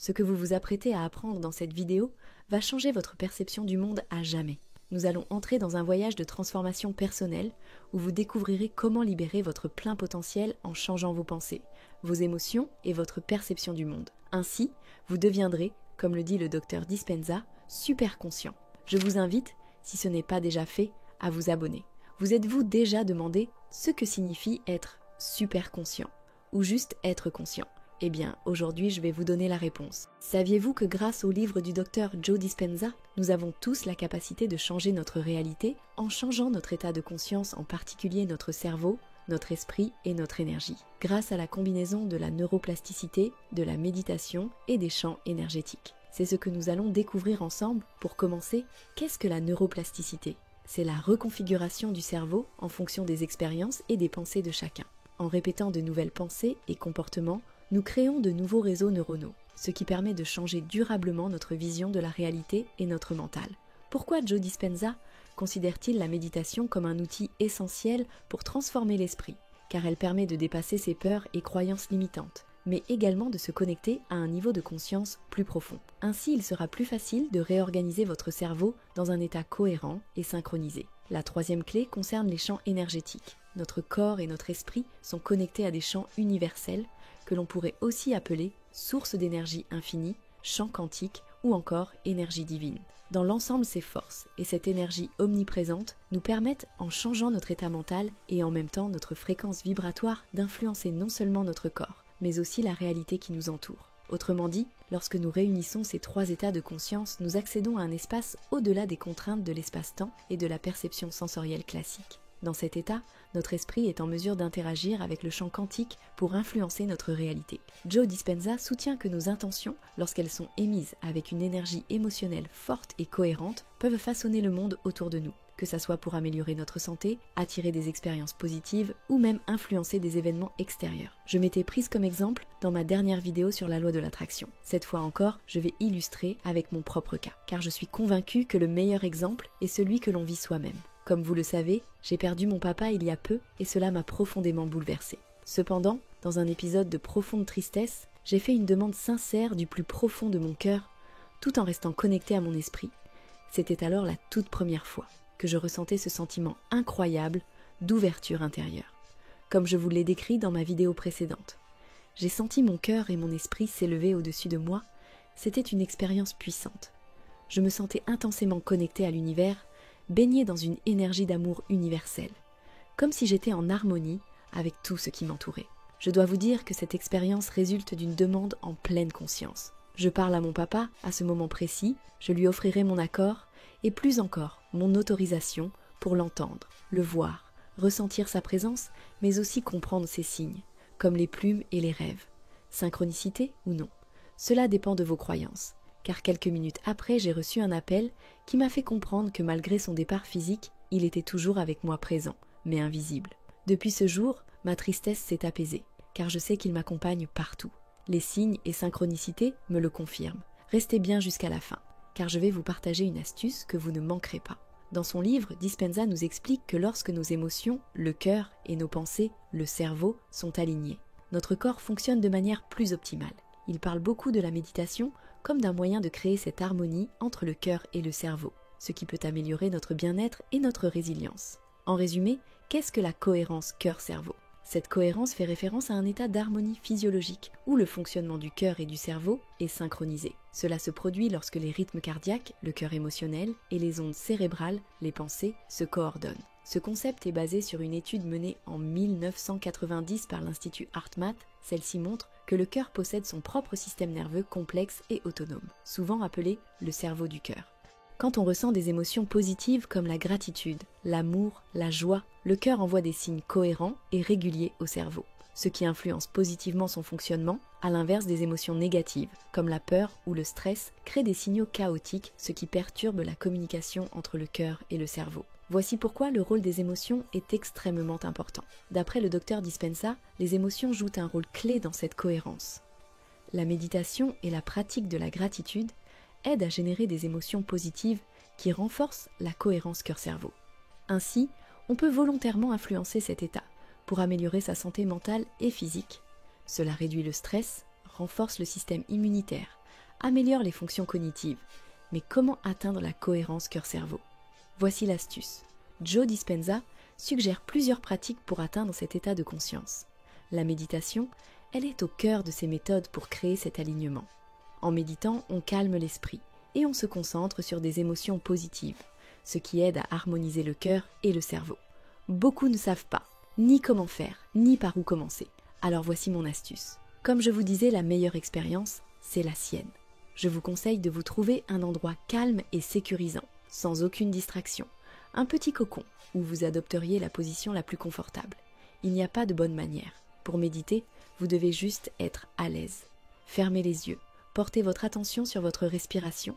Ce que vous vous apprêtez à apprendre dans cette vidéo va changer votre perception du monde à jamais. Nous allons entrer dans un voyage de transformation personnelle où vous découvrirez comment libérer votre plein potentiel en changeant vos pensées, vos émotions et votre perception du monde. Ainsi, vous deviendrez, comme le dit le docteur Dispenza, super conscient. Je vous invite, si ce n'est pas déjà fait, à vous abonner. Vous êtes-vous déjà demandé ce que signifie être super conscient ou juste être conscient? Eh bien, aujourd'hui, je vais vous donner la réponse. Saviez-vous que grâce au livre du docteur Joe Dispenza, nous avons tous la capacité de changer notre réalité en changeant notre état de conscience, en particulier notre cerveau, notre esprit et notre énergie, grâce à la combinaison de la neuroplasticité, de la méditation et des champs énergétiques. C'est ce que nous allons découvrir ensemble. Pour commencer, qu'est-ce que la neuroplasticité? C'est la reconfiguration du cerveau en fonction des expériences et des pensées de chacun. En répétant de nouvelles pensées et comportements, nous créons de nouveaux réseaux neuronaux, ce qui permet de changer durablement notre vision de la réalité et notre mental. Pourquoi Joe Dispenza considère-t-il la méditation comme un outil essentiel pour transformer l'esprit? Car elle permet de dépasser ses peurs et croyances limitantes, mais également de se connecter à un niveau de conscience plus profond. Ainsi, il sera plus facile de réorganiser votre cerveau dans un état cohérent et synchronisé. La troisième clé concerne les champs énergétiques. Notre corps et notre esprit sont connectés à des champs universels que l'on pourrait aussi appeler source d'énergie infinie, champ quantique ou encore énergie divine. Dans l'ensemble, ces forces et cette énergie omniprésente nous permettent, en changeant notre état mental et en même temps notre fréquence vibratoire, d'influencer non seulement notre corps, mais aussi la réalité qui nous entoure. Autrement dit, lorsque nous réunissons ces trois états de conscience, nous accédons à un espace au-delà des contraintes de l'espace-temps et de la perception sensorielle classique. Dans cet état, notre esprit est en mesure d'interagir avec le champ quantique pour influencer notre réalité. Joe Dispenza soutient que nos intentions, lorsqu'elles sont émises avec une énergie émotionnelle forte et cohérente, peuvent façonner le monde autour de nous, que ça soit pour améliorer notre santé, attirer des expériences positives ou même influencer des événements extérieurs. Je m'étais prise comme exemple dans ma dernière vidéo sur la loi de l'attraction. Cette fois encore, je vais illustrer avec mon propre cas, car je suis convaincue que le meilleur exemple est celui que l'on vit soi-même. Comme vous le savez, j'ai perdu mon papa il y a peu et cela m'a profondément bouleversée. Cependant, dans un épisode de profonde tristesse, j'ai fait une demande sincère du plus profond de mon cœur, tout en restant connectée à mon esprit. C'était alors la toute première fois que je ressentais ce sentiment incroyable d'ouverture intérieure. Comme je vous l'ai décrit dans ma vidéo précédente, j'ai senti mon cœur et mon esprit s'élever au-dessus de moi. C'était une expérience puissante. Je me sentais intensément connectée à l'univers, baignée dans une énergie d'amour universelle, comme si j'étais en harmonie avec tout ce qui m'entourait. Je dois vous dire que cette expérience résulte d'une demande en pleine conscience. Je parle à mon papa à ce moment précis, je lui offrirai mon accord et plus encore mon autorisation pour l'entendre, le voir, ressentir sa présence, mais aussi comprendre ses signes, comme les plumes et les rêves. Synchronicité ou non? Cela dépend de vos croyances. Car quelques minutes après, j'ai reçu un appel qui m'a fait comprendre que malgré son départ physique, il était toujours avec moi présent, mais invisible. Depuis ce jour, ma tristesse s'est apaisée, car je sais qu'il m'accompagne partout. Les signes et synchronicités me le confirment. Restez bien jusqu'à la fin, car je vais vous partager une astuce que vous ne manquerez pas. Dans son livre, Dispenza nous explique que lorsque nos émotions, le cœur et nos pensées, le cerveau, sont alignés, notre corps fonctionne de manière plus optimale. Il parle beaucoup de la méditation comme d'un moyen de créer cette harmonie entre le cœur et le cerveau, ce qui peut améliorer notre bien-être et notre résilience. En résumé, qu'est-ce que la cohérence cœur-cerveau? Cette cohérence fait référence à un état d'harmonie physiologique où le fonctionnement du cœur et du cerveau est synchronisé. Cela se produit lorsque les rythmes cardiaques, le cœur émotionnel et les ondes cérébrales, les pensées, se coordonnent. Ce concept est basé sur une étude menée en 1990 par l'Institut HeartMath. Celle-ci montre que le cœur possède son propre système nerveux complexe et autonome, souvent appelé le cerveau du cœur. Quand on ressent des émotions positives comme la gratitude, l'amour, la joie, le cœur envoie des signes cohérents et réguliers au cerveau, ce qui influence positivement son fonctionnement. À l'inverse, des émotions négatives, comme la peur ou le stress, créent des signaux chaotiques, ce qui perturbe la communication entre le cœur et le cerveau. Voici pourquoi le rôle des émotions est extrêmement important. D'après le docteur Dispenza, les émotions jouent un rôle clé dans cette cohérence. La méditation et la pratique de la gratitude aident à générer des émotions positives qui renforcent la cohérence cœur-cerveau. Ainsi, on peut volontairement influencer cet état pour améliorer sa santé mentale et physique. Cela réduit le stress, renforce le système immunitaire, améliore les fonctions cognitives. Mais comment atteindre la cohérence cœur-cerveau? Voici l'astuce. Joe Dispenza suggère plusieurs pratiques pour atteindre cet état de conscience. La méditation, elle est au cœur de ces méthodes pour créer cet alignement. En méditant, on calme l'esprit et on se concentre sur des émotions positives, ce qui aide à harmoniser le cœur et le cerveau. Beaucoup ne savent pas, ni comment faire, ni par où commencer. Alors voici mon astuce. Comme je vous disais, la meilleure expérience, c'est la sienne. Je vous conseille de vous trouver un endroit calme et sécurisant, sans aucune distraction. Un petit cocon où vous adopteriez la position la plus confortable. Il n'y a pas de bonne manière. Pour méditer, vous devez juste être à l'aise. Fermez les yeux, portez votre attention sur votre respiration.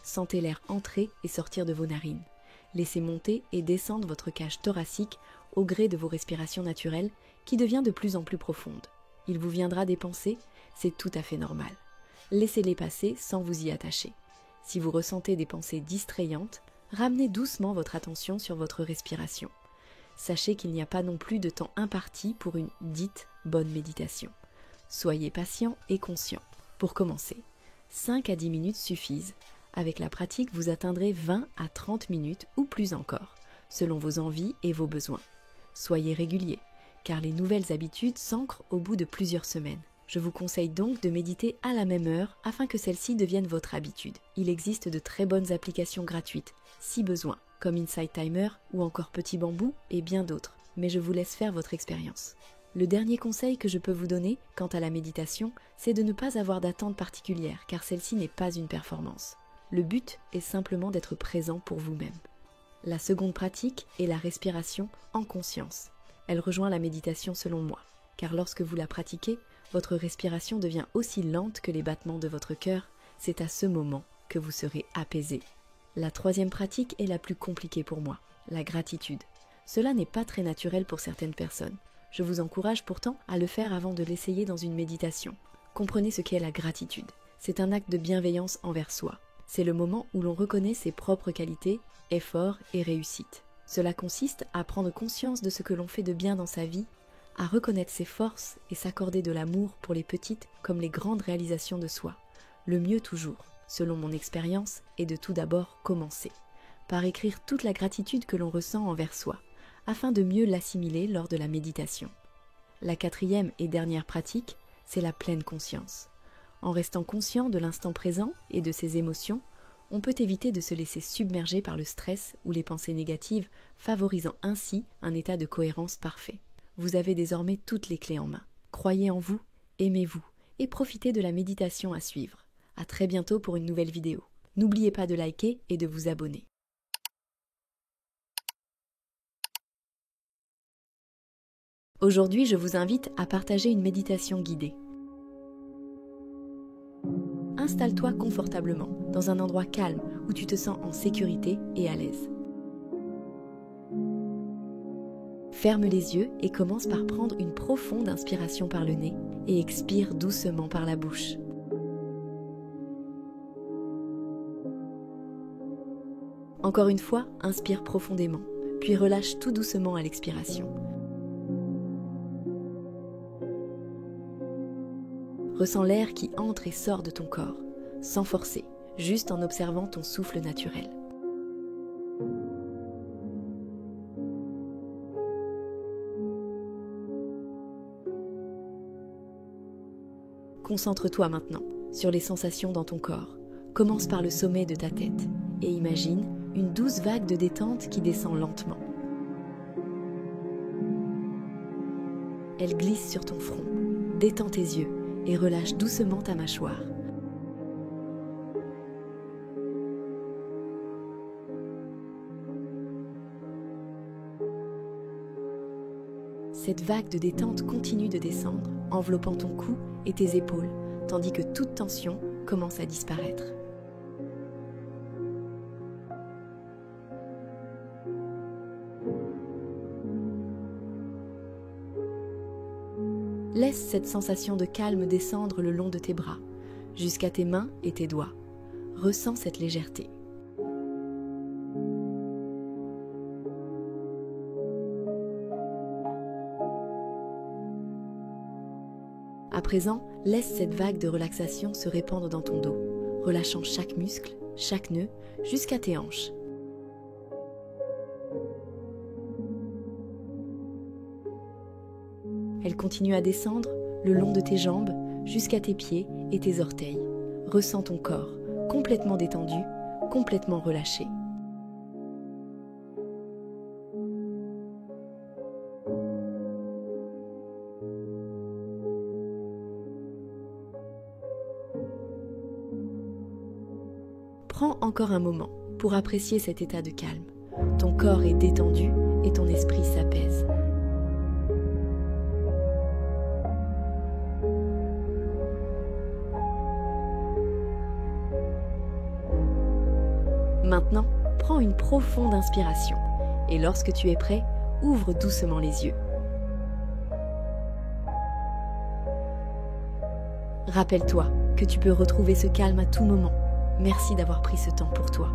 Sentez l'air entrer et sortir de vos narines. Laissez monter et descendre votre cage thoracique au gré de vos respirations naturelles qui devient de plus en plus profonde. Il vous viendra des pensées, c'est tout à fait normal. Laissez-les passer sans vous y attacher. Si vous ressentez des pensées distrayantes, ramenez doucement votre attention sur votre respiration. Sachez qu'il n'y a pas non plus de temps imparti pour une dite bonne méditation. Soyez patient et conscient. Pour commencer, 5 à 10 minutes suffisent. Avec la pratique, vous atteindrez 20 à 30 minutes ou plus encore, selon vos envies et vos besoins. Soyez régulier, car les nouvelles habitudes s'ancrent au bout de plusieurs semaines. Je vous conseille donc de méditer à la même heure afin que celle-ci devienne votre habitude. Il existe de très bonnes applications gratuites, si besoin, comme Insight Timer ou encore Petit Bambou et bien d'autres, mais je vous laisse faire votre expérience. Le dernier conseil que je peux vous donner quant à la méditation, c'est de ne pas avoir d'attente particulière, car celle-ci n'est pas une performance. Le but est simplement d'être présent pour vous-même. La seconde pratique est la respiration en conscience. Elle rejoint la méditation selon moi, car lorsque vous la pratiquez, votre respiration devient aussi lente que les battements de votre cœur. C'est à ce moment que vous serez apaisé. La troisième pratique est la plus compliquée pour moi, la gratitude. Cela n'est pas très naturel pour certaines personnes. Je vous encourage pourtant à le faire avant de l'essayer dans une méditation. Comprenez ce qu'est la gratitude. C'est un acte de bienveillance envers soi. C'est le moment où l'on reconnaît ses propres qualités, efforts et réussites. Cela consiste à prendre conscience de ce que l'on fait de bien dans sa vie, à reconnaître ses forces et s'accorder de l'amour pour les petites comme les grandes réalisations de soi. Le mieux toujours, selon mon expérience, est de tout d'abord commencer par écrire toute la gratitude que l'on ressent envers soi, afin de mieux l'assimiler lors de la méditation. La quatrième et dernière pratique, c'est la pleine conscience. En restant conscient de l'instant présent et de ses émotions, on peut éviter de se laisser submerger par le stress ou les pensées négatives, favorisant ainsi un état de cohérence parfait. Vous avez désormais toutes les clés en main. Croyez en vous, aimez-vous et profitez de la méditation à suivre. À très bientôt pour une nouvelle vidéo. N'oubliez pas de liker et de vous abonner. Aujourd'hui, je vous invite à partager une méditation guidée. Installe-toi confortablement, dans un endroit calme où tu te sens en sécurité et à l'aise. Ferme les yeux et commence par prendre une profonde inspiration par le nez et expire doucement par la bouche. Encore une fois, inspire profondément, puis relâche tout doucement à l'expiration. Ressens l'air qui entre et sort de ton corps, sans forcer, juste en observant ton souffle naturel. Concentre-toi maintenant sur les sensations dans ton corps. Commence par le sommet de ta tête et imagine une douce vague de détente qui descend lentement. Elle glisse sur ton front. Détends tes yeux et relâche doucement ta mâchoire. Cette vague de détente continue de descendre, enveloppant ton cou et tes épaules, tandis que toute tension commence à disparaître. Laisse cette sensation de calme descendre le long de tes bras, jusqu'à tes mains et tes doigts. Ressens cette légèreté. À présent, laisse cette vague de relaxation se répandre dans ton dos, relâchant chaque muscle, chaque nœud, jusqu'à tes hanches. Elle continue à descendre le long de tes jambes jusqu'à tes pieds et tes orteils. Ressens ton corps complètement détendu, complètement relâché. Prends encore un moment pour apprécier cet état de calme. Ton corps est détendu et ton esprit s'apaise. Maintenant, prends une profonde inspiration et lorsque tu es prêt, ouvre doucement les yeux. Rappelle-toi que tu peux retrouver ce calme à tout moment. Merci d'avoir pris ce temps pour toi.